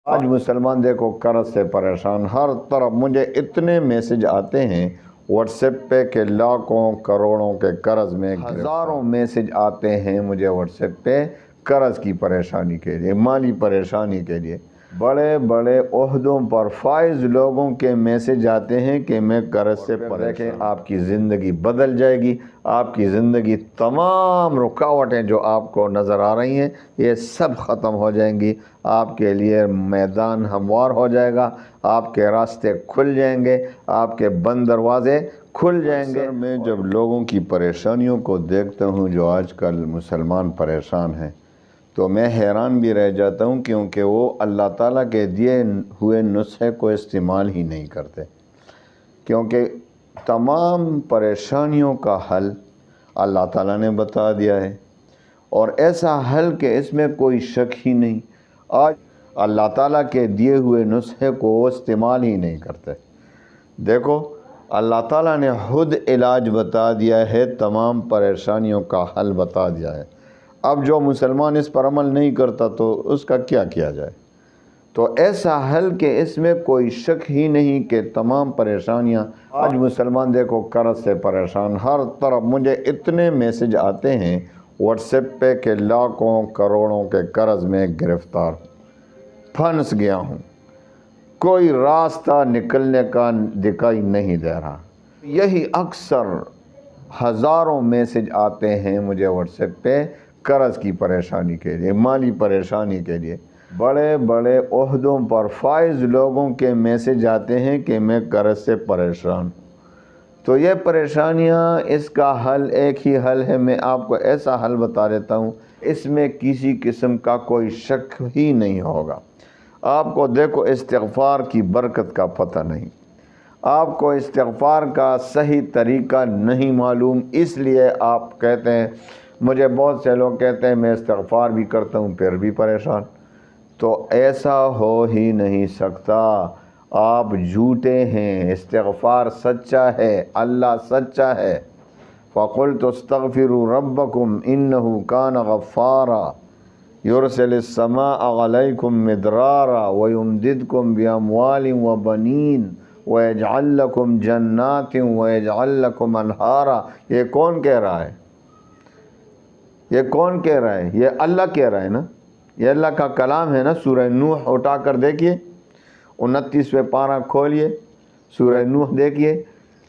آج مسلمان دیکھو قرض سے پریشان، ہر طرف مجھے اتنے میسج آتے ہیں واٹس ایپ پہ کہ لاکھوں کروڑوں کے قرض میں، ہزاروں میسج آتے ہیں مجھے واٹس ایپ پہ قرض کی پریشانی کے لیے، مالی پریشانی کے لیے۔ بڑے بڑے عہدوں پر فائز لوگوں کے میسج آتے ہیں کہ میں قرض سے دیکھیں آپ کی زندگی بدل جائے گی، آپ کی زندگی تمام رکاوٹیں جو آپ کو نظر آ رہی ہیں یہ سب ختم ہو جائیں گی، آپ کے لیے میدان ہموار ہو جائے گا، آپ کے راستے کھل جائیں گے، آپ کے بند دروازے کھل جائیں گے۔ میں جب لوگوں کی پریشانیوں کو دیکھتا ہوں جو آج کل مسلمان پریشان ہیں تو میں حیران بھی رہ جاتا ہوں، کیونکہ وہ اللہ تعالیٰ کے دیے ہوئے نسخے کو استعمال ہی نہیں کرتے، کیونکہ تمام پریشانیوں کا حل اللہ تعالیٰ نے بتا دیا ہے، اور ایسا حل کہ اس میں کوئی شک ہی نہیں۔ آج اللہ تعالیٰ کے دیے ہوئے نسخے کو وہ استعمال ہی نہیں کرتے۔ دیکھو اللہ تعالیٰ نے خود علاج بتا دیا ہے، تمام پریشانیوں کا حل بتا دیا ہے۔ اب جو مسلمان اس پر عمل نہیں کرتا تو اس کا کیا کیا جائے؟ تو ایسا حل کہ اس میں کوئی شک ہی نہیں کہ تمام پریشانیاں، آج مسلمان دیکھو قرض سے پریشان، ہر طرف مجھے اتنے میسج آتے ہیں واٹس ایپ پہ کہ لاکھوں کروڑوں کے قرض میں گرفتار، پھنس گیا ہوں، کوئی راستہ نکلنے کا دکھائی نہیں دے رہا۔ یہی اکثر ہزاروں میسج آتے ہیں مجھے واٹس ایپ پہ قرض کی پریشانی کے لیے، مالی پریشانی کے لیے۔ بڑے بڑے عہدوں پر فائز لوگوں کے میسج آتے ہیں کہ میں قرض سے پریشان ہوں۔ تو یہ پریشانیاں، اس کا حل ایک ہی حل ہے، میں آپ کو ایسا حل بتا دیتا ہوں، اس میں کسی قسم کا کوئی شک ہی نہیں ہوگا۔ آپ کو دیکھو استغفار کی برکت کا پتہ نہیں، آپ کو استغفار کا صحیح طریقہ نہیں معلوم، اس لیے آپ کہتے ہیں، مجھے بہت سے لوگ کہتے ہیں میں استغفار بھی کرتا ہوں پھر بھی پریشان۔ تو ایسا ہو ہی نہیں سکتا، آپ جھوٹے ہیں، استغفار سچا ہے، اللہ سچا ہے۔ فَقُلْتُ اسْتَغْفِرُوا رَبَّكُمْ إِنَّهُ كَانَ غَفَّارًا يُرْسِلِ السَّمَاءَ عَلَيْكُمْ مِدْرَارًا وَيُمْدِدْكُمْ بِأَمْوَالٍ وَبَنِينَ وَيَجْعَلْ لَكُمْ جَنَّاتٍ وَيَجْعَلْ لَكُمْ أَنْهَارًا۔ یہ کون کہہ رہا ہے؟ یہ کون کہہ رہا ہے؟ یہ اللہ کہہ رہا ہے نا، یہ اللہ کا کلام ہے نا۔ سورہ نوح اٹھا کر دیکھیے، 29ویں پارہ کھولیے، سورہ نوح دیکھیے۔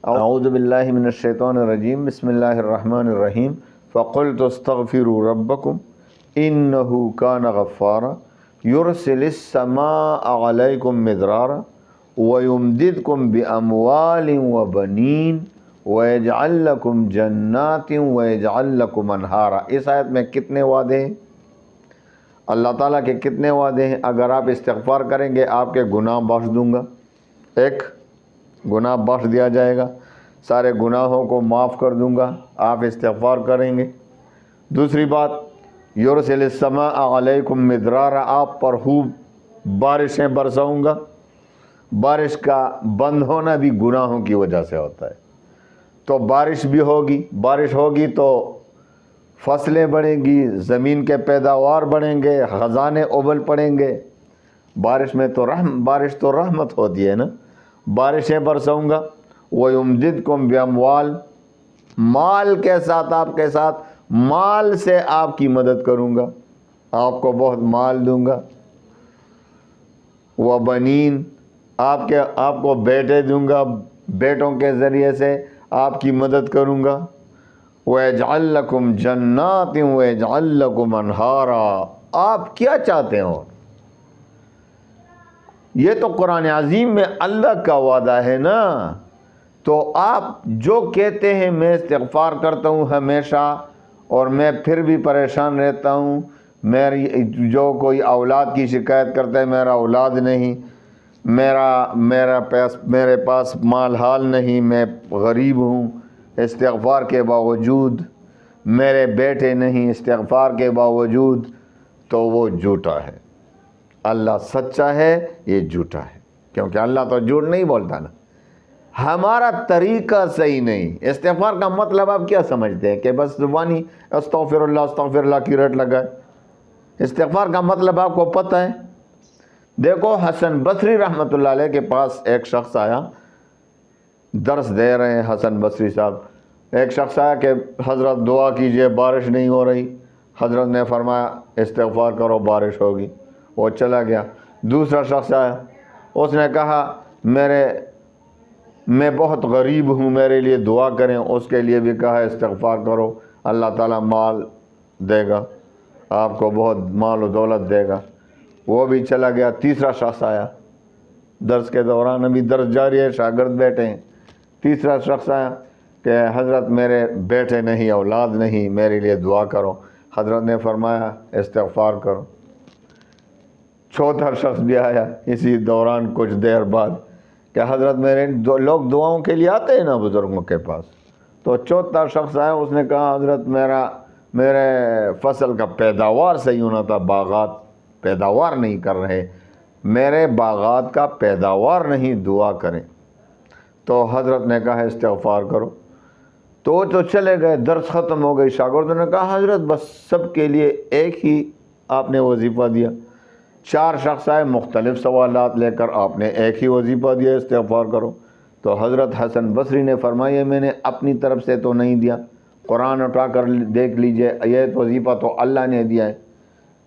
اعوذ باللہ من الشیطان الرجیم، بسم اللہ الرحمن الرحیم۔ فَقُلْتُ اسْتَغْفِرُوا رَبَّكُمْ إِنَّهُ كَانَ غَفَّارًا يُرْسِلِ السَّمَاءَ عَلَيْكُمْ مِدْرَارًا وَيُمْدِدْكُمْ بِأَمْوَالٍ وَبَنِينَ وَيَجْعَلْ لَكُمْ جَنَّاتٍ وَيَجْعَلْ لَكُمْ أَنْهَارًا۔ اس آیت میں کتنے وعدے ہیں؟ اللہ تعالیٰ کے کتنے وعدے ہیں؟ اگر آپ استغفار کریں گے آپ کے گناہ بخش دوں گا، ایک گناہ بخش دیا جائے گا، سارے گناہوں کو معاف کر دوں گا آپ استغفار کریں گے۔ دوسری بات، یرسل السماء علیکم مدرارا، آپ پر خوب بارشیں برساؤں گا۔ بارش کا بند ہونا بھی گناہوں کی وجہ سے ہوتا ہے، تو بارش بھی ہوگی، بارش ہوگی تو فصلیں بڑھیں گی، زمین کے پیداوار بڑھیں گے، خزانے ابل پڑیں گے۔ بارش میں تو بارش تو رحمت ہوتی ہے نا، بارشیں برساؤں گا۔ وَيُمْدِدْكُمْ بِأَمْوَالٍ، مال کے ساتھ، آپ کے ساتھ مال سے آپ کی مدد کروں گا، آپ کو بہت مال دوں گا۔ وَبَنِينَ، آپ کو بیٹے دوں گا، بیٹوں کے ذریعے سے آپ کی مدد کروں گا۔ وَيَجْعَلْ لَكُمْ جَنَّاتٍ وَيَجْعَلْ لَكُمْ أَنْهَارًا، آپ کیا چاہتے ہو؟ یہ تو قرآن عظیم میں اللہ کا وعدہ ہے نا۔ تو آپ جو کہتے ہیں میں استغفار کرتا ہوں ہمیشہ اور میں پھر بھی پریشان رہتا ہوں، جو کوئی اولاد کی شکایت کرتا ہے میرا اولاد نہیں، میرے پاس مال حال نہیں، میں غریب ہوں، استغفار کے باوجود میرے بیٹے نہیں، استغفار کے باوجود، تو وہ جھوٹا ہے۔ اللہ سچا ہے، یہ جھوٹا ہے، کیونکہ اللہ تو جھوٹ نہیں بولتا نا۔ ہمارا طریقہ صحیح نہیں۔ استغفار کا مطلب آپ کیا سمجھتے ہیں کہ بس زبانی استغفر اللہ کی رٹ لگائے؟ استغفار کا مطلب آپ کو پتہ ہے؟ دیکھو حسن بصری رحمۃ اللہ علیہ کے پاس ایک شخص آیا، درس دے رہے ہیں حسن بصری صاحب، ایک شخص آیا کہ حضرت دعا کیجئے بارش نہیں ہو رہی، حضرت نے فرمایا استغفار کرو بارش ہوگی، وہ چلا گیا۔ دوسرا شخص آیا، اس نے کہا میں بہت غریب ہوں، میرے لیے دعا کریں، اس کے لیے بھی کہا استغفار کرو، اللہ تعالیٰ مال دے گا، آپ کو بہت مال و دولت دے گا، وہ بھی چلا گیا۔ تیسرا شخص آیا، درس کے دوران ابھی درس جاری ہے، شاگرد بیٹھے ہیں، تیسرا شخص آیا کہ حضرت میرے بیٹے نہیں، اولاد نہیں، میرے لیے دعا کرو، حضرت نے فرمایا استغفار کرو۔ چوتھا شخص بھی آیا اسی دوران کچھ دیر بعد کہ حضرت میرے لوگ دعاؤں کے لیے آتے ہیں نا بزرگوں کے پاس، تو چوتھا شخص آیا، اس نے کہا حضرت میرے فصل کا پیداوار صحیح ہونا تھا، باغات پیداوار نہیں کر رہے، میرے باغات کا پیداوار نہیں، دعا کریں۔ تو حضرت نے کہا استغفار کرو، تو چلے گئے، درس ختم ہو گئی، شاگردوں نے کہا حضرت بس سب کے لیے ایک ہی آپ نے وظیفہ دیا، 4 شخص آئے مختلف سوالات لے کر، آپ نے ایک ہی وظیفہ دیا استغفار کرو۔ تو حضرت حسن بصری نے فرمایا میں نے اپنی طرف سے تو نہیں دیا، قرآن اٹھا کر دیکھ لیجئے، یہ وظیفہ تو اللہ نے دیا ہے،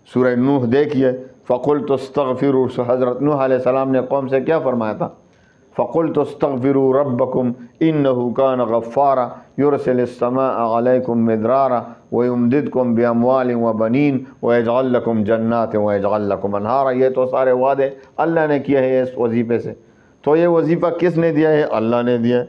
سورہ نوح دیکھیے، فَقُلْتُ اسْتَغْفِرُوا، حضرت نوح علیہ السلام نے قوم سے کیا فرمایا تھا؟ فَقُلْتُ اسْتَغْفِرُوا رَبَّكُمْ إِنَّهُ كَانَ غَفَّارًا يُرْسِلِ السَّمَاءَ عَلَيْكُمْ مِدْرَارًا وَيُمْدِدْكُمْ بِأَمْوَالٍ وَبَنِينَ وَيَجْعَلْ لَكُمْ جَنَّاتٍ وَيَجْعَلْ لَكُمْ أَنْهَارًا۔ یہ تو سارے وعدے اللہ نے کیے ہیں اس وظیفے سے، تو یہ وظیفہ کس نے دیا ہے؟ اللہ نے دیا ہے،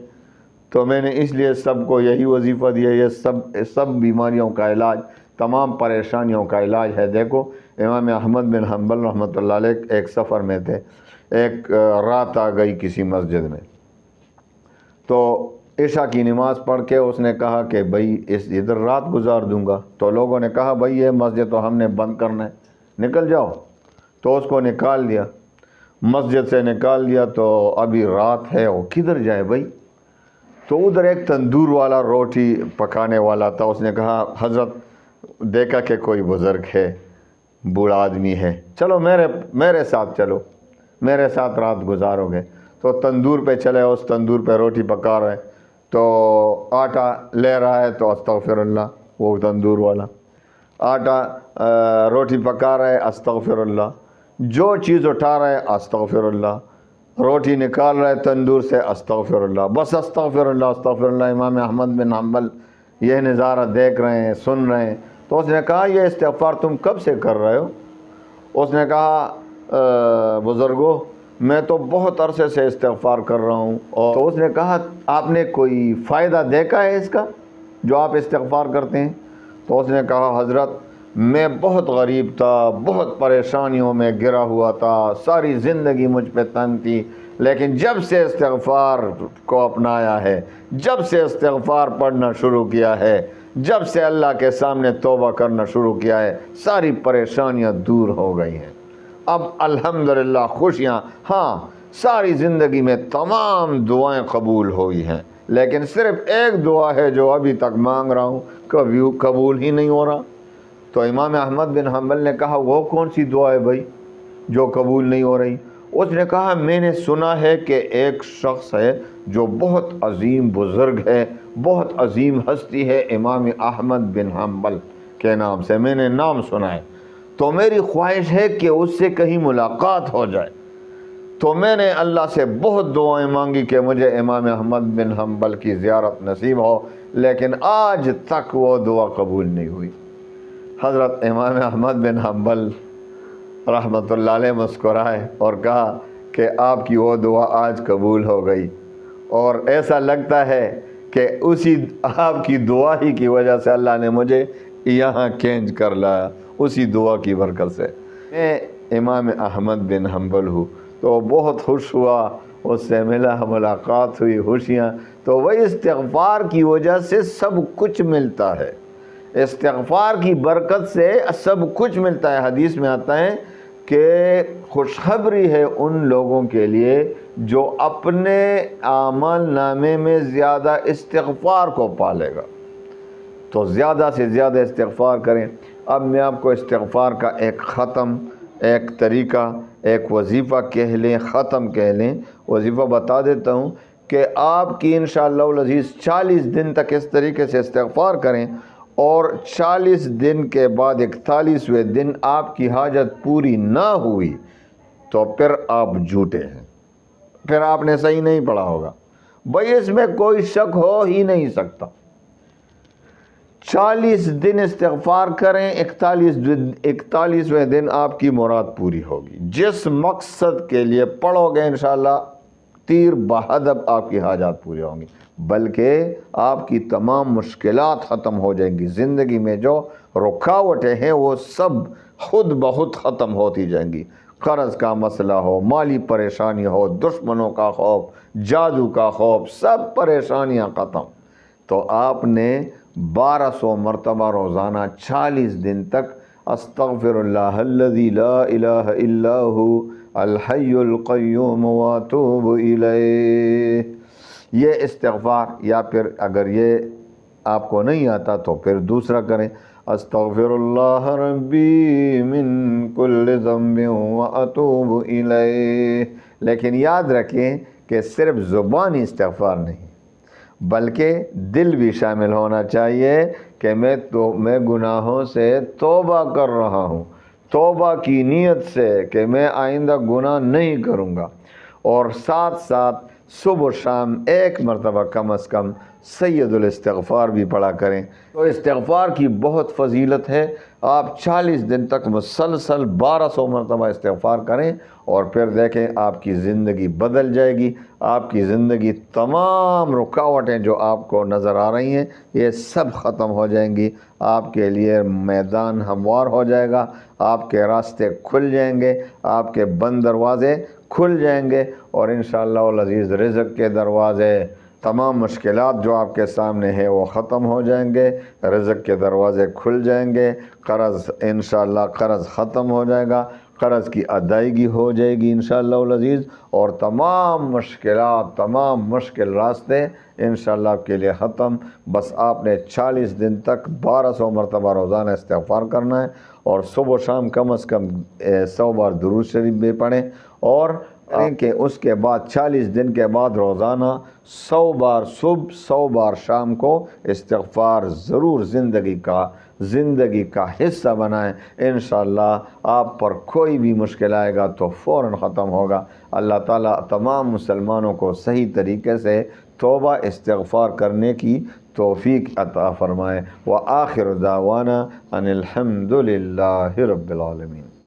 تو میں نے اس لیے سب کو یہی وظیفہ دیا ہے، یہ سب بیماریوں کا علاج، تمام پریشانیوں کا علاج ہے۔ دیکھو امام احمد بن حنبل رحمۃ اللہ علیہ ایک سفر میں تھے، ایک رات آ گئی کسی مسجد میں، تو عشاء کی نماز پڑھ کے اس نے کہا کہ بھائی ادھر رات گزار دوں گا، تو لوگوں نے کہا بھائی یہ مسجد تو ہم نے بند کرنا ہے، نکل جاؤ، تو اس کو نکال دیا، مسجد سے نکال دیا، تو ابھی رات ہے، وہ کدھر جائے بھائی؟ تو ادھر ایک تندور والا روٹی پکانے والا تھا، اس نے کہا حضرت دیکھا کہ کوئی بزرگ ہے، بوڑھا آدمی ہے، چلو میرے ساتھ چلو، میرے ساتھ رات گزارو گے۔ تو تندور پہ چلے، اس تندور پہ روٹی پکا رہے، تو آٹا لے رہا ہے تو استغفر اللہ، وہ تندور والا آٹا روٹی پکا رہے استغفر اللہ، جو چیز اٹھا رہے استغفر اللہ، روٹی نکال رہے تندور سے استغفر اللہ، بس استغفر اللہ استغفر اللہ۔ امام احمد بن حنبل یہ نظارہ دیکھ رہے ہیں، سن رہے ہیں، تو اس نے کہا یہ استغفار تم کب سے کر رہے ہو؟ اس نے کہا بزرگو میں تو بہت عرصے سے استغفار کر رہا ہوں۔ تو اس نے کہا آپ نے کوئی فائدہ دیکھا ہے اس کا جو آپ استغفار کرتے ہیں؟ تو اس نے کہا حضرت میں بہت غریب تھا، بہت پریشانیوں میں گرا ہوا تھا، ساری زندگی مجھ پہ تنگ تھی، لیکن جب سے استغفار کو اپنایا ہے، جب سے استغفار پڑھنا شروع کیا ہے، جب سے اللہ کے سامنے توبہ کرنا شروع کیا ہے، ساری پریشانیاں دور ہو گئی ہیں، اب الحمدللہ خوشیاں، ہاں ساری زندگی میں تمام دعائیں قبول ہوئی ہیں، لیکن صرف ایک دعا ہے جو ابھی تک مانگ رہا ہوں، کبھی قبول ہی نہیں ہو رہا۔ تو امام احمد بن حنبل نے کہا وہ کون سی دعا ہے بھائی جو قبول نہیں ہو رہی؟ اس نے کہا میں نے سنا ہے کہ ایک شخص ہے جو بہت عظیم بزرگ ہے، بہت عظیم ہستی ہے، امام احمد بن حنبل کے نام سے میں نے نام سنا ہے، تو میری خواہش ہے کہ اس سے کہیں ملاقات ہو جائے۔ تو میں نے اللہ سے بہت دعائیں مانگی کہ مجھے امام احمد بن حنبل کی زیارت نصیب ہو، لیکن آج تک وہ دعا قبول نہیں ہوئی۔ حضرت امام احمد بن حنبل رحمۃ اللہ علیہ مسکرائے اور کہا کہ آپ کی وہ دعا آج قبول ہو گئی، اور ایسا لگتا ہے کہ اسی آپ کی دعا ہی کی وجہ سے اللہ نے مجھے یہاں کینچ کر لایا، اسی دعا کی برکت سے۔ میں امام احمد بن حنبل ہوں، تو بہت خوش ہوا، اس سے ملاقات ہوئی، خوشیاں، تو وہی استغفار کی وجہ سے سب کچھ ملتا ہے، استغفار کی برکت سے سب کچھ ملتا ہے۔ حدیث میں آتا ہے کہ خوشخبری ہے ان لوگوں کے لیے جو اپنے اعمال نامے میں زیادہ استغفار کو پالے گا، تو زیادہ سے زیادہ استغفار کریں۔ اب میں آپ کو استغفار کا ایک ختم، ایک طریقہ، ایک وظیفہ کہہ لیں، ختم کہہ لیں۔ وظیفہ بتا دیتا ہوں کہ آپ کی انشاءاللہ العزیز 40 دن تک اس طریقے سے استغفار کریں، اور 40 دن کے بعد 41ویں دن آپ کی حاجت پوری نہ ہوئی تو پھر آپ جھوٹے ہیں، پھر آپ نے صحیح نہیں پڑھا ہوگا بھائی، اس میں کوئی شک ہو ہی نہیں سکتا۔ 40 دن استغفار کریں، 41ویں دن آپ کی مراد پوری ہوگی۔ جس مقصد کے لیے پڑھو گے انشاءاللہ تیر بہدف آپ کی حاجات پوری ہوں گی، بلکہ آپ کی تمام مشکلات ختم ہو جائیں گی۔ زندگی میں جو رکاوٹیں ہیں وہ سب خود بخود ختم ہوتی جائیں گی۔ قرض کا مسئلہ ہو، مالی پریشانی ہو، دشمنوں کا خوف، جادو کا خوف، سب پریشانیاں ختم۔ تو آپ نے 1200 مرتبہ روزانہ 40 دن تک استغفر اللہ الذی لا الہ الا ہو الحی القیوم واتوب الیہ، یہ استغفار، یا پھر اگر یہ آپ کو نہیں آتا تو پھر دوسرا کریں، استغفر اللہ ربی من کل ذنب واتوب الیہ۔ لیکن یاد رکھیں کہ صرف زبانی استغفار نہیں بلکہ دل بھی شامل ہونا چاہیے کہ میں گناہوں سے توبہ کر رہا ہوں، توبہ کی نیت سے کہ میں آئندہ گناہ نہیں کروں گا، اور ساتھ ساتھ صبح و شام ایک مرتبہ کم از کم سید الاستغفار بھی پڑھا کریں۔ تو استغفار کی بہت فضیلت ہے۔ آپ 40 دن تک مسلسل 1200 مرتبہ استغفار کریں، اور پھر دیکھیں آپ کی زندگی بدل جائے گی۔ آپ کی زندگی تمام رکاوٹیں جو آپ کو نظر آ رہی ہیں یہ سب ختم ہو جائیں گی۔ آپ کے لیے میدان ہموار ہو جائے گا، آپ کے راستے کھل جائیں گے، آپ کے بند دروازے کھل جائیں گے، اور انشاءاللہ العزیز رزق کے دروازے، تمام مشکلات جو آپ کے سامنے ہیں وہ ختم ہو جائیں گے، رزق کے دروازے کھل جائیں گے، قرض انشاءاللہ قرض ختم ہو جائے گا، قرض کی ادائیگی ہو جائے گی انشاءاللہ العزیز، اور تمام مشکلات، تمام مشکل راستے انشاءاللہ آپ کے لیے ختم۔ بس آپ نے 40 دن تک 1200 مرتبہ روزانہ استغفار کرنا ہے، اور صبح و شام کم از کم 100 بار درود شریف بھی پڑھیں، اور کہ اس کے بعد 40 دن کے بعد روزانہ 100 بار صبح 100 بار شام کو استغفار ضرور زندگی کا حصہ بنائیں۔ انشاءاللہ آپ پر کوئی بھی مشکل آئے گا تو فوراً ختم ہوگا۔ اللہ تعالیٰ تمام مسلمانوں کو صحیح طریقے سے توبہ استغفار کرنے کی توفیق عطا فرمائے۔ وآخر دعوانا ان الحمد للہ رب العالمین۔